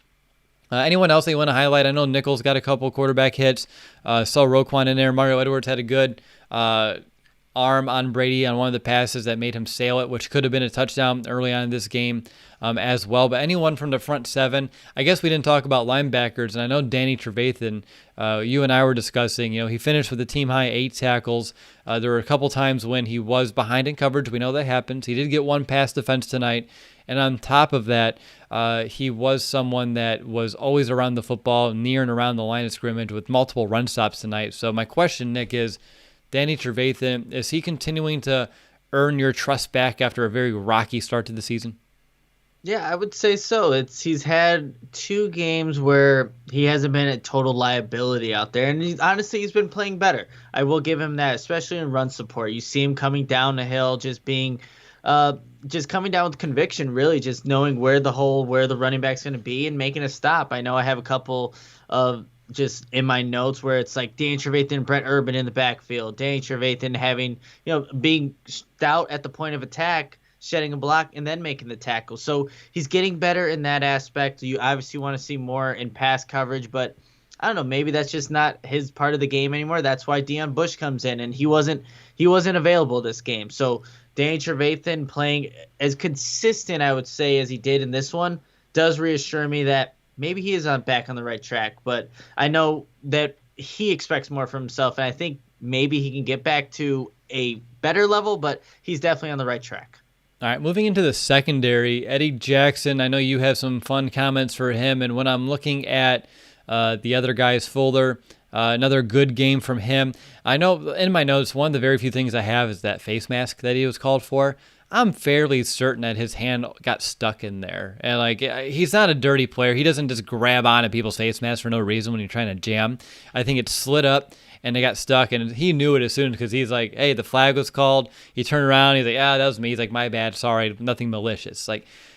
Anyone else that you want to highlight? I know Nichols got a couple quarterback hits. Saw Roquan in there. Mario Edwards had a good arm on Brady on one of the passes that made him sail it, which could have been a touchdown early on in this game as well. But anyone from the front seven, I guess we didn't talk about linebackers, and I know Danny Trevathan, you and I were discussing, he finished with a team-high 8 tackles. There were a couple times when he was behind in coverage. We know that happens. He did get one pass defense tonight. And on top of that, he was someone that was always around the football, near and around the line of scrimmage with multiple run stops tonight. So my question, Nick, is Danny Trevathan, is he continuing to earn your trust back after a very rocky start to the season? Yeah, I would say so. He's had 2 games where he hasn't been a total liability out there, and he's been playing better. I will give him that, especially in run support. You see him coming down the hill, just coming down with conviction, really, just knowing where the running back's going to be and making a stop. I know I have a couple of just in my notes where it's like Danny Trevathan and Brent Urban in the backfield, Danny Trevathan having, being stout at the point of attack, shedding a block, and then making the tackle. So he's getting better in that aspect. You obviously want to see more in pass coverage, but I don't know, maybe that's just not his part of the game anymore. That's why Deion Bush comes in, and he wasn't available this game. So Danny Trevathan playing as consistent, I would say, as he did in this one does reassure me that maybe he is back on the right track. But I know that he expects more from himself, and I think maybe he can get back to a better level, but he's definitely on the right track. All right, moving into the secondary, Eddie Jackson, I know you have some fun comments for him, and when I'm looking at the other guys, Fuller, another good game from him. I know in my notes, one of the very few things I have is that face mask that he was called for. I'm fairly certain that his hand got stuck in there. And he's not a dirty player. He doesn't just grab onto people's face masks for no reason when you're trying to jam. I think it slid up and it got stuck, and he knew it as soon because he's like, hey, the flag was called. He turned around. He's like, that was me. He's like, my bad. Sorry. Nothing malicious.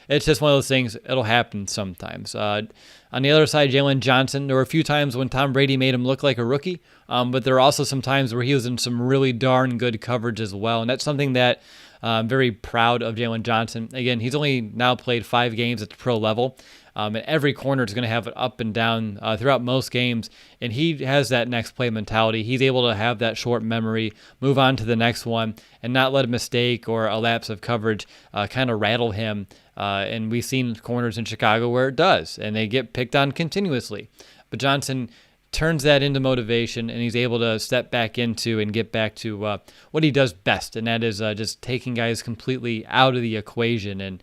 It's just one of those things. It'll happen sometimes. On the other side, Jaylen Johnson, there were a few times when Tom Brady made him look like a rookie, but there are also some times where he was in some really darn good coverage as well, and that's something that I'm very proud of Jaylen Johnson. Again, he's only now played 5 games at the pro level, and every corner is going to have it up and down throughout most games, and he has that next play mentality. He's able to have that short memory, move on to the next one, and not let a mistake or a lapse of coverage kind of rattle him. And we've seen corners in Chicago where it does, and they get picked on continuously. But Johnson turns that into motivation, and he's able to step back into and get back to what he does best, and that is just taking guys completely out of the equation. And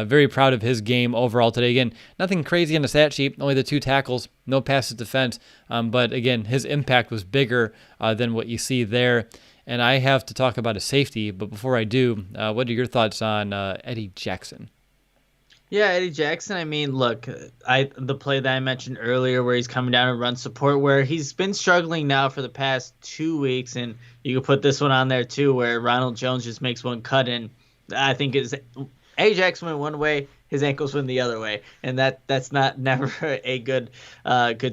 very proud of his game overall today. Again, nothing crazy on the stat sheet, only the 2 tackles, no passes defense. But again, his impact was bigger than what you see there. and I have to talk about a safety. But before I do, what are your thoughts on Eddie Jackson? Yeah, Eddie Jackson. I mean, look, the play that I mentioned earlier, where he's coming down and run support, where he's been struggling now for the past 2 weeks, and you could put this one on there too, where Ronald Jones just makes one cut, and I think Eddie Jackson went one way, his ankles went the other way, and that's not never a good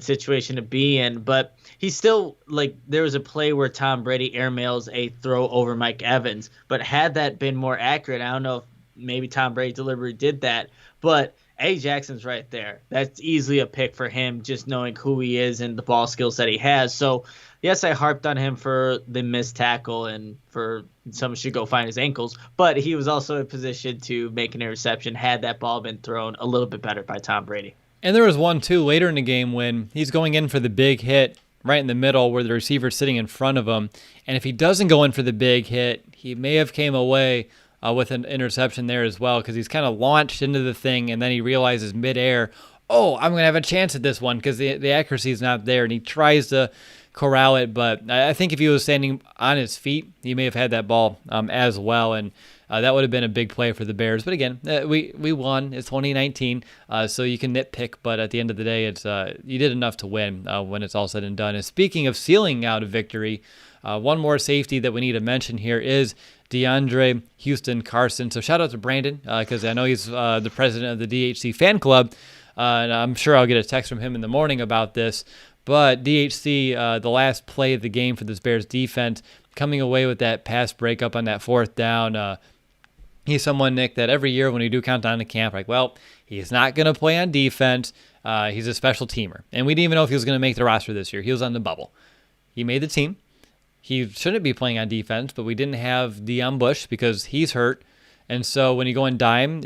situation to be in. But he's still, like, there was a play where Tom Brady airmails a throw over Mike Evans, but had that been more accurate, I don't know if maybe Tom Brady deliberately did that, but Eddie Jackson's right there. That's easily a pick for him, just knowing who he is and the ball skills that he has. So, yes, I harped on him for the missed tackle and for someone should go find his ankles, but he was also in position to make an interception had that ball been thrown a little bit better by Tom Brady. And there was one, too, later in the game when he's going in for the big hit right in the middle where the receiver's sitting in front of him. And if he doesn't go in for the big hit, he may have came away with an interception there as well, because he's kind of launched into the thing and then he realizes midair, oh, I'm going to have a chance at this one because the accuracy is not there, and he tries to corral it. But I think if he was standing on his feet, he may have had that ball as well, and that would have been a big play for the Bears. But again, we won. It's 2019, so you can nitpick, but at the end of the day, it's you did enough to win when it's all said and done. And speaking of sealing out a victory, one more safety that we need to mention here is Deandre Houston Carson. So shout out to Brandon because I know he's the president of the DHC fan club, and I'm sure I'll get a text from him in the morning about this. But DHC, the last play of the game for this Bears defense, coming away with that pass breakup on that fourth down. He's someone, Nick, that every year when we do countdown to camp, like, well, he's not going to play on defense. He's a special teamer. And we didn't even know if he was going to make the roster this year. He was on the bubble. He made the team. He shouldn't be playing on defense, but we didn't have Deion Bush because he's hurt. And so when you go in dime,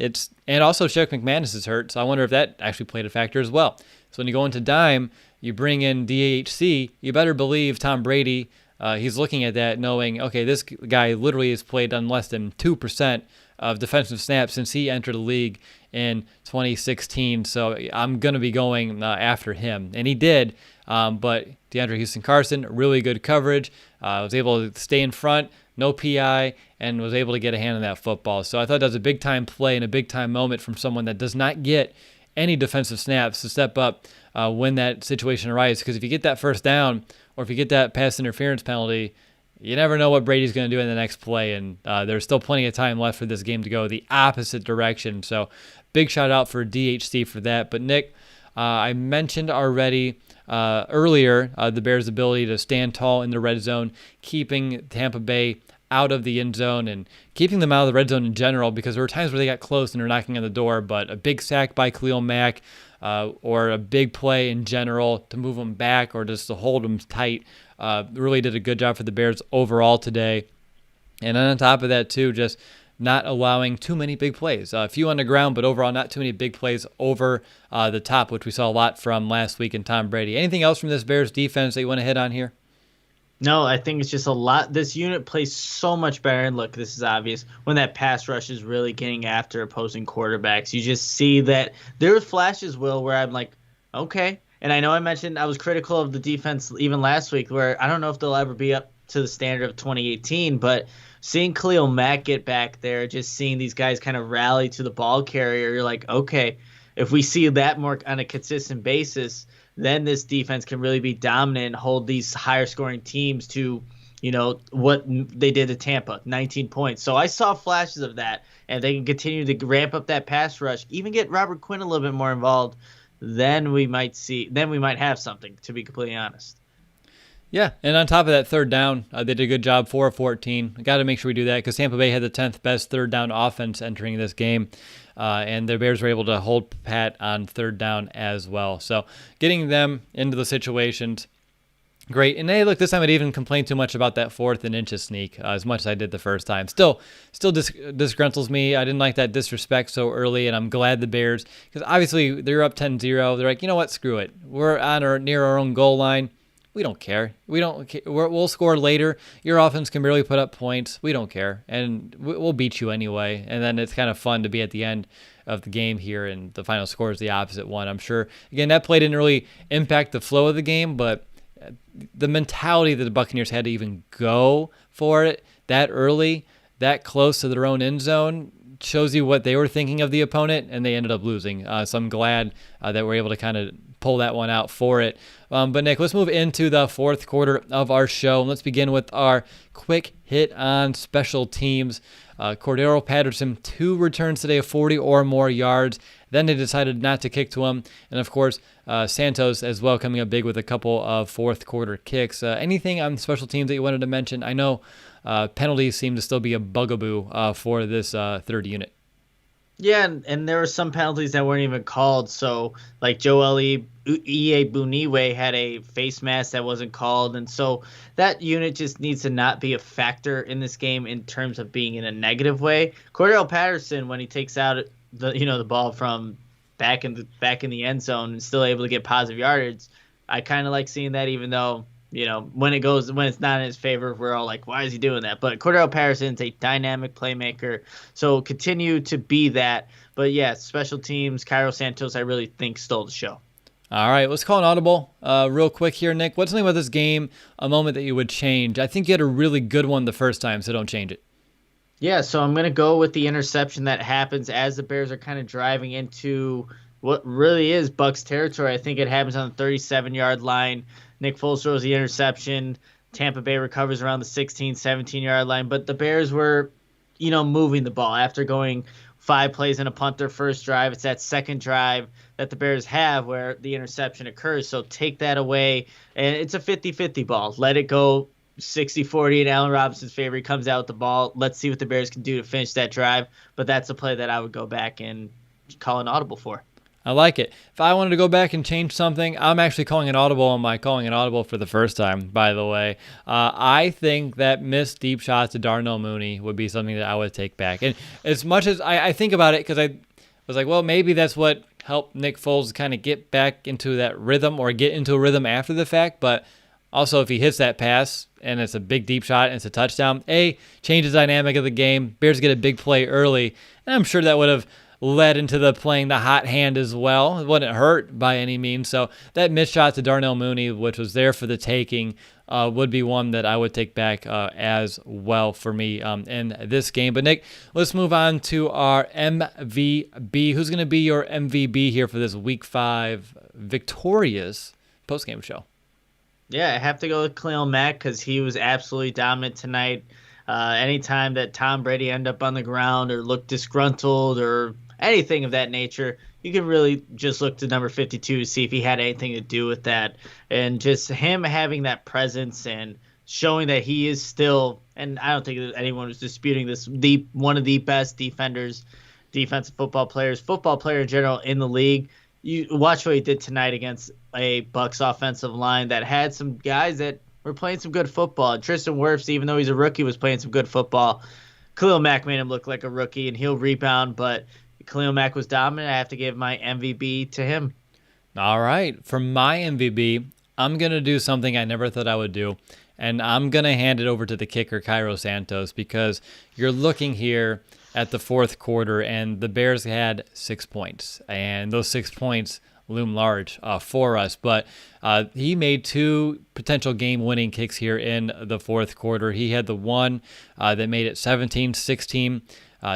and also Sheriff McManus is hurt, so I wonder if that actually played a factor as well. So when you go into dime, you bring in DHC, you better believe Tom Brady, he's looking at that knowing, okay, this guy literally has played on less than 2% of defensive snaps since he entered the league in 2016, so I'm going to be going after him. And he did, but Deandre Houston Carson, really good coverage, was able to stay in front, no PI, and was able to get a hand on that football. So I thought that was a big-time play and a big-time moment from someone that does not get any defensive snaps to step up when that situation arises. Because if you get that first down or if you get that pass interference penalty, you never know what Brady's going to do in the next play, and there's still plenty of time left for this game to go the opposite direction. So big shout out for DHC for that. But Nick, I mentioned already earlier the Bears' ability to stand tall in the red zone, keeping Tampa Bay out of the end zone and keeping them out of the red zone in general, because there were times where they got close and they're knocking on the door, but a big sack by Khalil Mack or a big play in general to move them back or just to hold them tight really did a good job for the Bears overall today. And then on top of that, too, just not allowing too many big plays. A few on the ground, but overall not too many big plays over the top, which we saw a lot from last week in Tom Brady. Anything else from this Bears defense that you want to hit on here? No, I think it's just a lot. This unit plays so much better. And look, this is obvious. When that pass rush is really getting after opposing quarterbacks, you just see that there are flashes, Will, where I'm like, okay. And I know I mentioned I was critical of the defense even last week, where I don't know if they'll ever be up to the standard of 2018, but seeing Khalil Mack get back there, just seeing these guys kind of rally to the ball carrier, you're like, okay, if we see that more on a consistent basis, then this defense can really be dominant and hold these higher scoring teams to, you know, what they did to Tampa, 19 points. So I saw flashes of that, and they can continue to ramp up that pass rush, even get Robert Quinn a little bit more involved. Then we might have something, to be completely honest. Yeah, and on top of that third down, they did a good job, 4 of 14. Got to make sure we do that because Tampa Bay had the 10th best third down offense entering this game, and the Bears were able to hold pat on third down as well. So getting them into the situations, great. And hey, look, this time I didn't even complain too much about that 4th and inches sneak as much as I did the first time. Still disgruntles me. I didn't like that disrespect so early, and I'm glad the Bears, because obviously they're up 10-0. They're like, you know what, screw it. We're on or near our own goal line. We don't care. We'll score later. Your offense can barely put up points. We don't care, and we'll beat you anyway. And then it's kind of fun to be at the end of the game here, and the final score is the opposite one. I'm sure, again, that play didn't really impact the flow of the game, but the mentality that the Buccaneers had to even go for it that early, that close to their own end zone, shows you what they were thinking of the opponent, and they ended up losing. So I'm glad that we're able to kind of pull that one out for it. But Nick, let's move into the fourth quarter of our show. And let's begin with our quick hit on special teams. Cordero Patterson, 2 returns today of 40 or more yards. Then they decided not to kick to him. And, of course, Santos as well coming up big with a couple of fourth quarter kicks. Anything on special teams that you wanted to mention? I know penalties seem to still be a bugaboo for this third unit. Yeah, and there were some penalties that weren't even called. So, like Joel Buniwe had a face mask that wasn't called. And so that unit just needs to not be a factor in this game in terms of being in a negative way. Cordero Patterson, when he takes out the ball from back in the end zone and still able to get positive yardage, I kind of like seeing that, even though when it's not in his favor, we're all like, why is he doing that? But Cordero Patterson's a dynamic playmaker, so continue to be that. But yeah, special teams, Cairo Santos, I really think stole the show. All right, let's call an audible real quick here, Nick. What's something about this game, a moment that you would change? I think you had a really good one the first time, so don't change it. Yeah, so I'm going to go with the interception that happens as the Bears are kind of driving into what really is Bucs territory. I think it happens on the 37-yard line. Nick Foles throws the interception. Tampa Bay recovers around the 16, 17-yard line. But the Bears were, moving the ball. After going 5 plays and a punt their first drive, it's that second drive that the Bears have where the interception occurs. So take that away. And it's a 50-50 ball. Let it go 60-40 in Allen Robinson's favor. He comes out with the ball. Let's see what the Bears can do to finish that drive. But that's a play that I would go back and call an audible for. I like it. If I wanted to go back and change something, I'm actually calling an audible on my calling an audible for the first time, by the way. I think that missed deep shots to Darnell Mooney would be something that I would take back. And as much as I think about it, because I was like, well, maybe that's what helped Nick Foles kind of get back into that rhythm or get into a rhythm after the fact. But also, if he hits that pass and it's a big deep shot and it's a touchdown, changes the dynamic of the game. Bears get a big play early. And I'm sure that would have led into the playing the hot hand as well. It wouldn't hurt by any means. So that missed shot to Darnell Mooney, which was there for the taking, would be one that I would take back as well for me in this game. But Nick, let's move on to our MVB. Who's going to be your MVB here for this Week 5 victorious postgame show? Yeah, I have to go with Khalil Mack because he was absolutely dominant tonight. Anytime that Tom Brady ended up on the ground or looked disgruntled or anything of that nature, you can really just look to number 52 to see if he had anything to do with that. And just him having that presence and showing that he is still, and I don't think that anyone was disputing this, one of the best defensive football player in general in the league. You watch what he did tonight against a Bucs offensive line that had some guys that were playing some good football. Tristan Wirfs, even though he's a rookie, was playing some good football. Khalil Mack made him look like a rookie, and he'll rebound, but Khalil Mack was dominant. I have to give my MVB to him. All right. For my MVB, I'm going to do something I never thought I would do, and I'm going to hand it over to the kicker, Cairo Santos, because you're looking here at the fourth quarter, and the Bears had 6 points, and those 6 points loom large for us. But he made 2 potential game-winning kicks here in the fourth quarter. He had the one that made it 17-16.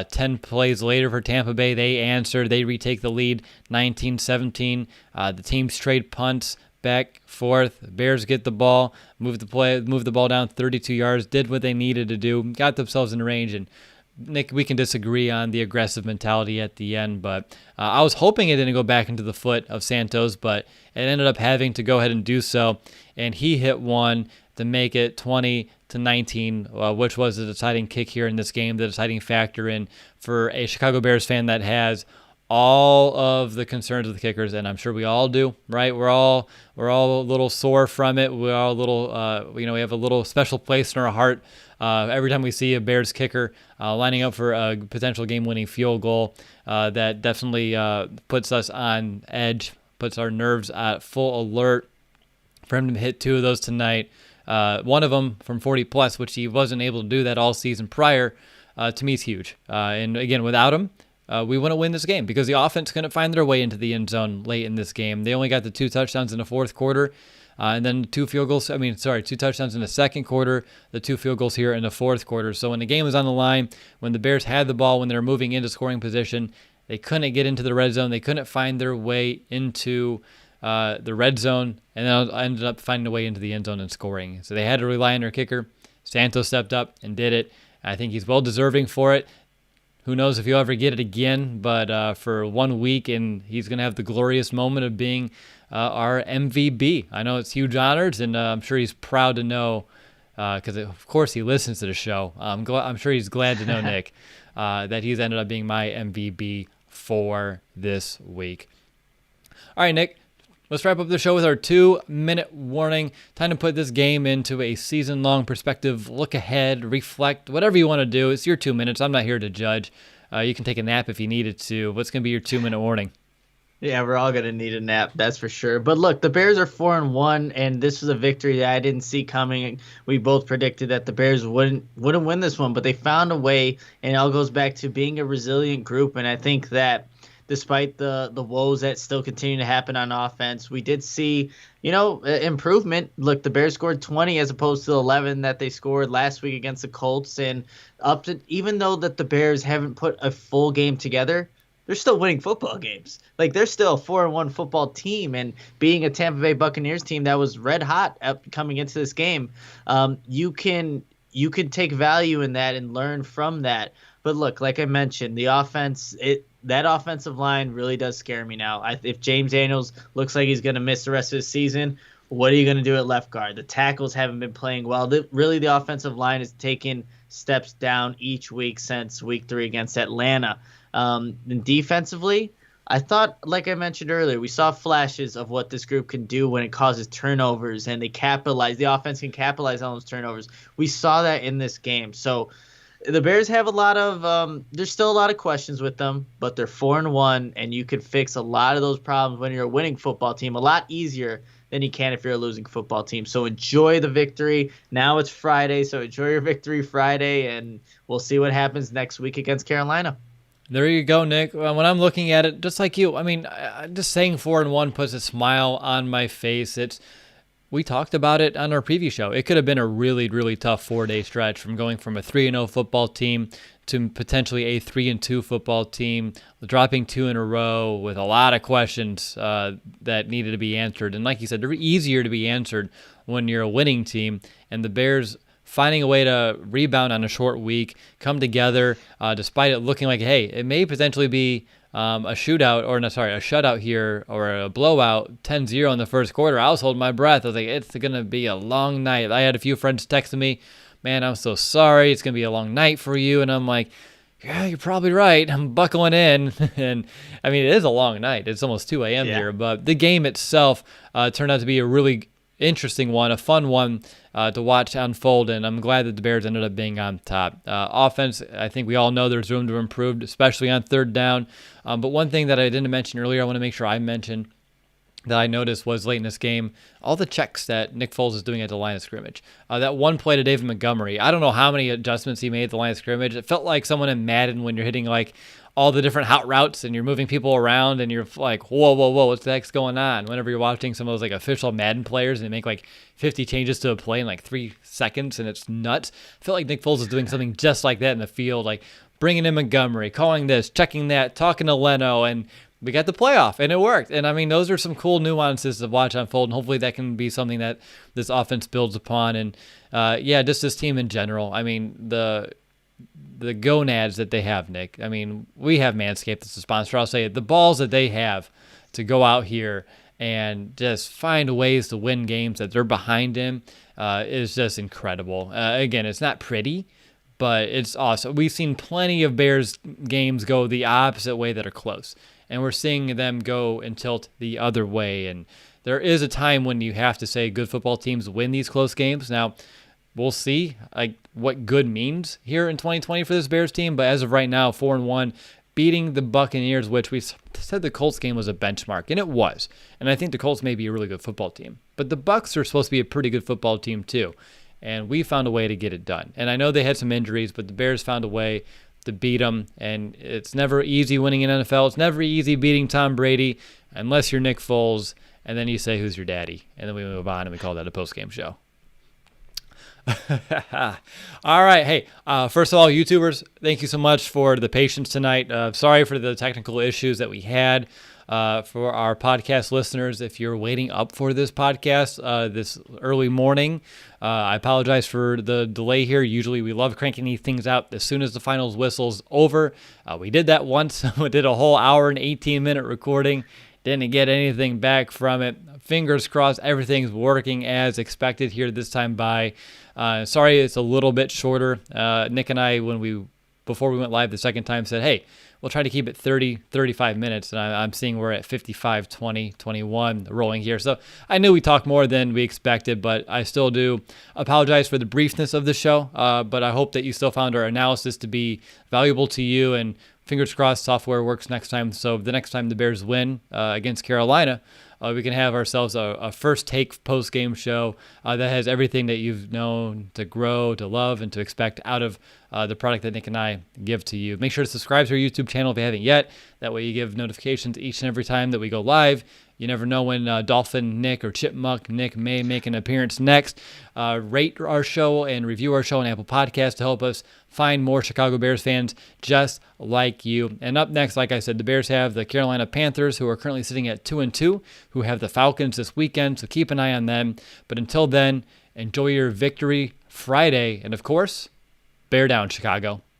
10 plays later for Tampa Bay, they answered. They retake the lead 19-17. The teams trade punts back, forth. Bears get the ball, move the ball down 32 yards, did what they needed to do, got themselves in range. And Nick, we can disagree on the aggressive mentality at the end, but I was hoping it didn't go back into the foot of Santos, but it ended up having to go ahead and do so. And he hit one to make it 20-19, which was the deciding kick here in this game, the deciding factor in for a Chicago Bears fan that has all of the concerns of the kickers, and I'm sure we all do, right? We're all a little sore from it. We're all a little, we have a little special place in our heart every time we see a Bears kicker lining up for a potential game-winning field goal. That definitely puts us on edge, puts our nerves at full alert. For him to hit 2 of those tonight, one of them from 40+, which he wasn't able to do that all season prior, to me is huge. And again, without him, we wouldn't win this game because the offense couldn't find their way into the end zone late in this game. They only got the 2 touchdowns in the fourth quarter. And then 2 touchdowns in the second quarter, the 2 field goals here in the fourth quarter. So when the game was on the line, when the Bears had the ball, when they were moving into scoring position, they couldn't get into the red zone. They couldn't find their way into the red zone, and then ended up finding a way into the end zone and scoring. So they had to rely on their kicker. Santos stepped up and did it. I think he's well deserving for it. Who knows if he'll ever get it again, but for 1 week, and he's going to have the glorious moment of being our MVB. I know it's huge honors, and I'm sure he's proud to know, because of course he listens to the show. I'm sure he's glad to know, Nick, that he's ended up being my MVB for this week. All right, Nick, let's wrap up the show with our 2-minute warning. Time to put this game into a season-long perspective, look ahead, reflect, whatever you want to do. It's your 2 minutes. I'm not here to judge. You can take a nap if you needed to. What's going to be your 2-minute warning? Yeah, we're all going to need a nap, that's for sure. But look, the Bears are 4-1, and this was a victory that I didn't see coming. We both predicted that the Bears wouldn't win this one, but they found a way, and it all goes back to being a resilient group. And I think that despite the woes that still continue to happen on offense, we did see, improvement. Look, the Bears scored 20 as opposed to 11 that they scored last week against the Colts. And even though that the Bears haven't put a full game together, they're still winning football games. Like, they're still a 4-1 football team, and being a Tampa Bay Buccaneers team that was red hot coming into this game, you can take value in that and learn from that. But look, like I mentioned, the offense, that offensive line really does scare me now. If James Daniels looks like he's going to miss the rest of the season, what are you going to do at left guard? The tackles haven't been playing well. The offensive line has taken steps down each week since week 3 against Atlanta. And defensively, I thought, like I mentioned earlier, we saw flashes of what this group can do when it causes turnovers, and the offense can capitalize on those turnovers. We saw that in this game. So the Bears have there's still a lot of questions with them, but they're 4-1, and you can fix a lot of those problems when you're a winning football team a lot easier than you can if you're a losing football team. So enjoy the victory. Now it's Friday, so enjoy your victory Friday, and we'll see what happens next week against Carolina. There you go, Nick. When I'm looking at it, just like you, just saying 4-1 puts a smile on my face. We talked about it on our preview show. It could have been a really, really tough 4-day stretch from going from a 3-0 football team to potentially a 3-2 football team, dropping 2 in a row with a lot of questions that needed to be answered. And like you said, they're easier to be answered when you're a winning team. And the Bears finding a way to rebound on a short week, come together, despite it looking like, hey, it may potentially be a shutout here, or a blowout, 10-0 in the first quarter. I was holding my breath. I was like, it's going to be a long night. I had a few friends texting me, man, I'm so sorry. It's going to be a long night for you. And I'm like, yeah, you're probably right. I'm buckling in. And, it is a long night. It's almost 2 a.m. here. But the game itself turned out to be a really interesting one, a fun one to watch unfold, and I'm glad that the Bears ended up being on top. Offense, I think we all know there's room to improve, especially on third down. But one thing that I didn't mention earlier, I want to make sure I mention, that I noticed was late in this game, all the checks that Nick Foles is doing at the line of scrimmage. That one play to David Montgomery, I don't know how many adjustments he made at the line of scrimmage. It felt like someone in Madden when you're hitting like all the different hot routes and you're moving people around and you're like, whoa, what's the heck's going on? Whenever you're watching some of those like official Madden players and they make like 50 changes to a play in like 3 seconds and it's nuts. I feel like Nick Foles is doing something just like that in the field, like bringing in Montgomery, calling this, checking that, talking to Leno, and we got the playoff, and it worked. And those are some cool nuances to watch unfold, and hopefully that can be something that this offense builds upon. And just this team in general. The gonads that they have, Nick. We have Manscaped as a sponsor. I'll say it. The balls that they have to go out here and just find ways to win games that they're behind in is just incredible. Again, it's not pretty, but it's awesome. We've seen plenty of Bears games go the opposite way that are close, and we're seeing them go and tilt the other way. And there is a time when you have to say good football teams win these close games. Now, we'll see what good means here in 2020 for this Bears team, but as of right now, 4-1, beating the Buccaneers, which we said the Colts game was a benchmark, and it was. And I think the Colts may be a really good football team, but the Bucs are supposed to be a pretty good football team too, and we found a way to get it done. And I know they had some injuries, but the Bears found a way to beat them. And it's never easy winning in NFL. It's never easy beating Tom Brady unless you're Nick Foles. And then you say, who's your daddy? And then we move on and we call that a post-game show. All right. Hey, first of all, YouTubers, thank you so much for the patience tonight. Sorry for the technical issues that we had. For our podcast listeners, if you're waiting up for this podcast this early morning, I apologize for the delay here. Usually we love cranking these things out as soon as the finals whistle's over. We did that once. We did a whole hour and 18-minute recording. Didn't get anything back from it. Fingers crossed everything's working as expected here this time by. Sorry it's a little bit shorter. Nick and I, before we went live the second time, said, hey, we'll try to keep it 30, 35 minutes. And I'm seeing we're at 55, 20, 21 rolling here. So I knew we talked more than we expected, but I still do apologize for the briefness of the show. But I hope that you still found our analysis to be valuable to you, and fingers crossed software works next time. So the next time the Bears win against Carolina, we can have ourselves a first take post-game show that has everything that you've known to grow, to love, and to expect out of the product that Nick and I give to you. Make sure to subscribe to our YouTube channel if you haven't yet. That way you get notifications each and every time that we go live. You never know when Dolphin Nick or Chipmunk Nick may make an appearance next. Rate our show and review our show on Apple Podcasts to help us find more Chicago Bears fans just like you. And up next, like I said, the Bears have the Carolina Panthers, who are currently sitting at 2-2, who have the Falcons this weekend, so keep an eye on them. But until then, enjoy your victory Friday. And of course, bear down, Chicago.